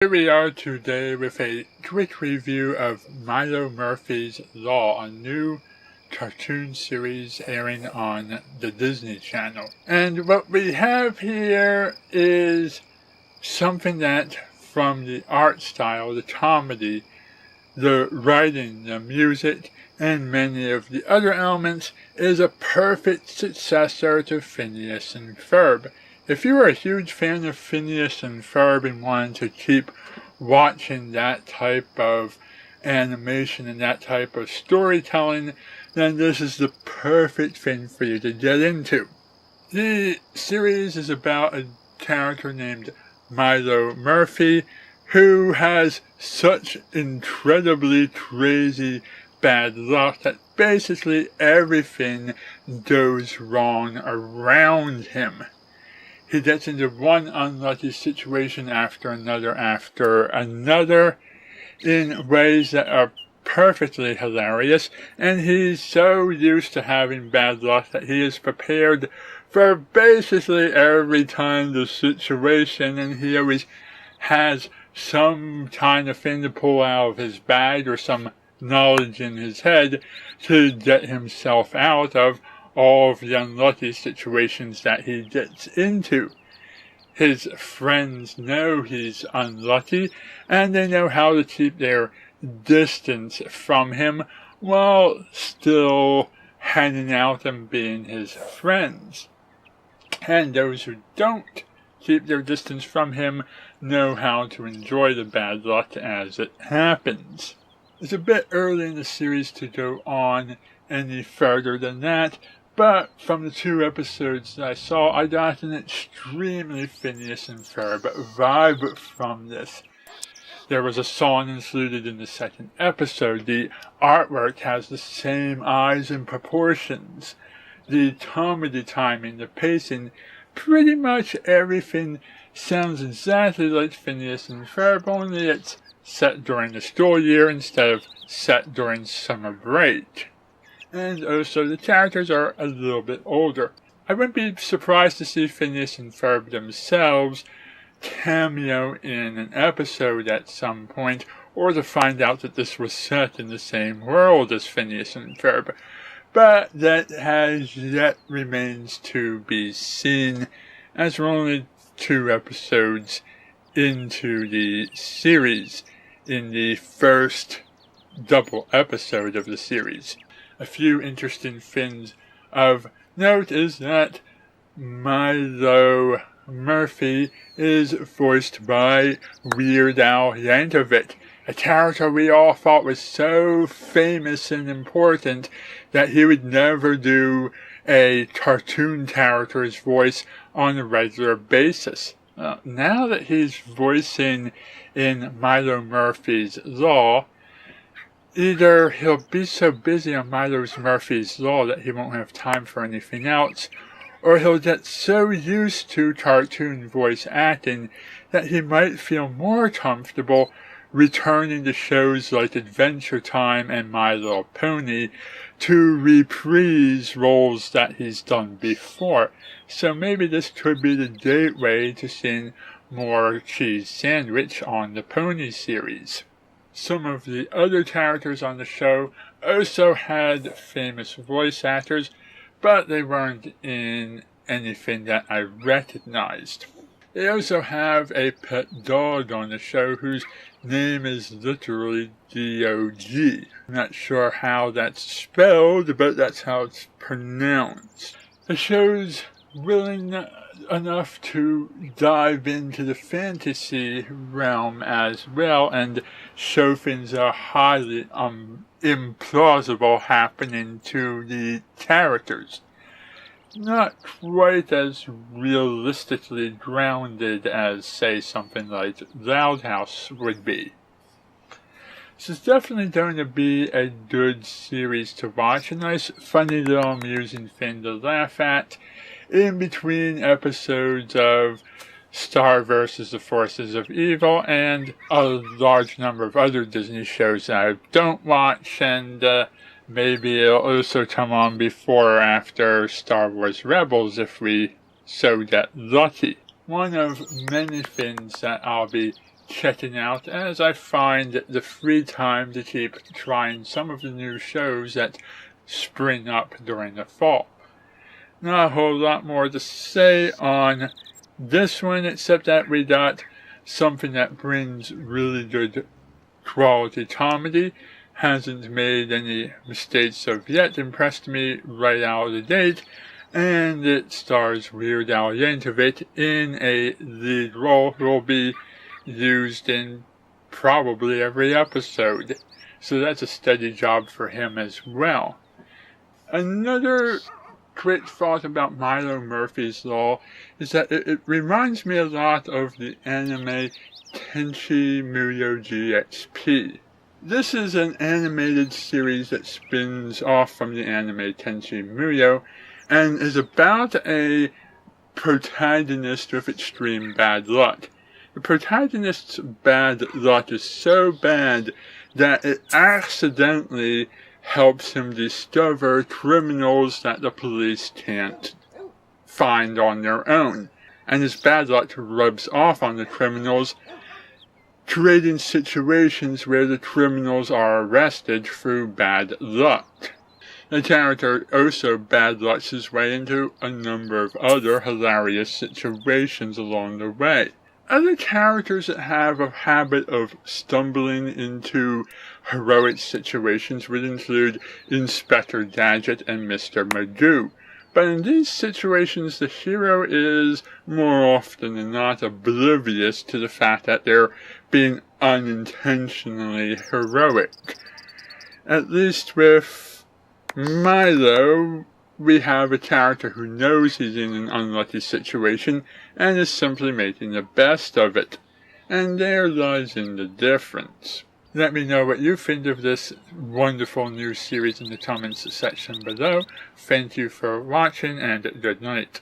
Here we are today with a quick review of Milo Murfys Law, a new cartoon series airing on the Disney Channel. And what we have here is something that, from the art style, the comedy, the writing, the music, and many of the other elements, is a perfect successor to Phineas and Ferb. If you are a huge fan of Phineas and Ferb and wanted to keep watching that type of animation and that type of storytelling, then this is the perfect thing for you to get into. The series is about a character named Milo Murphy who has such incredibly crazy bad luck that basically everything goes wrong around him. He gets into one unlucky situation after another in ways that are perfectly hilarious, and he's so used to having bad luck that he is prepared for basically every kind of situation, and he always has some kind of thing to pull out of his bag or some knowledge in his head to get himself out of all of the unlucky situations that he gets into. His friends know he's unlucky, and they know how to keep their distance from him while still hanging out and being his friends. And those who don't keep their distance from him know how to enjoy the bad luck as it happens. It's a bit early in the series to go on any further than that, but from the 2 episodes that I saw, I got an extremely Phineas and Ferb vibe from this. There was a song included in the 2nd episode. The artwork has the same eyes and proportions. The comedy timing, the pacing, pretty much everything sounds exactly like Phineas and Ferb, only it's set during the school year instead of set during summer break. And also the characters are a little bit older. I wouldn't be surprised to see Phineas and Ferb themselves cameo in an episode at some point, or to find out that this was set in the same world as Phineas and Ferb. But that has yet remains to be seen, as we're only 2 episodes into the series, in the first double episode of the series. A few interesting things of note is that Milo Murphy is voiced by Weird Al Yankovic, a character we all thought was so famous and important that he would never do a cartoon character's voice on a regular basis. Now that he's voicing in Milo Murfys Law, either he'll be so busy on Milo Murfys Law that he won't have time for anything else, or he'll get so used to cartoon voice acting that he might feel more comfortable returning to shows like Adventure Time and My Little Pony to reprise roles that he's done before. So maybe this could be the gateway to seeing more Cheese Sandwich on the Pony series. Some of the other characters on the show also had famous voice actors, but they weren't in anything that I recognized. They also have a pet dog on the show whose name is literally D-O-G. I'm not sure how that's spelled, but that's how it's pronounced. The show's willing enough to dive into the fantasy realm as well and show things are highly implausible happening to the characters. Not quite as realistically grounded as, say, something like Loud House would be. This is definitely going to be a good series to watch, a nice, funny little amusing thing to laugh at in between episodes of Star vs. the Forces of Evil and a large number of other Disney shows that I don't watch, and maybe it'll also come on before or after Star Wars Rebels if we so get lucky. One of many things that I'll be checking out as I find the free time to keep trying some of the new shows that spring up during the fall. Not a whole lot more to say on this one, except that we got something that brings really good quality comedy, hasn't made any mistakes of yet, impressed me right out of the gate, and it stars Weird Al Yankovic in a lead role who will be used in probably every episode. So that's a steady job for him as well. Another quick thought about Milo Murfys Law is that it reminds me a lot of the anime Tenchi Muyo GXP. This is an animated series that spins off from the anime Tenchi Muyo and is about a protagonist with extreme bad luck. The protagonist's bad luck is so bad that it accidentally helps him discover criminals that the police can't find on their own. And his bad luck rubs off on the criminals, creating situations where the criminals are arrested through bad luck. The character also bad lucks his way into a number of other hilarious situations along the way. Other characters that have a habit of stumbling into heroic situations would include Inspector Gadget and Mr. Magoo. But in these situations, the hero is more often than not oblivious to the fact that they're being unintentionally heroic. At least with Milo, we have a character who knows he's in an unlucky situation and is simply making the best of it. And there lies in the difference. Let me know what you think of this wonderful new series in the comments section below. Thank you for watching and good night.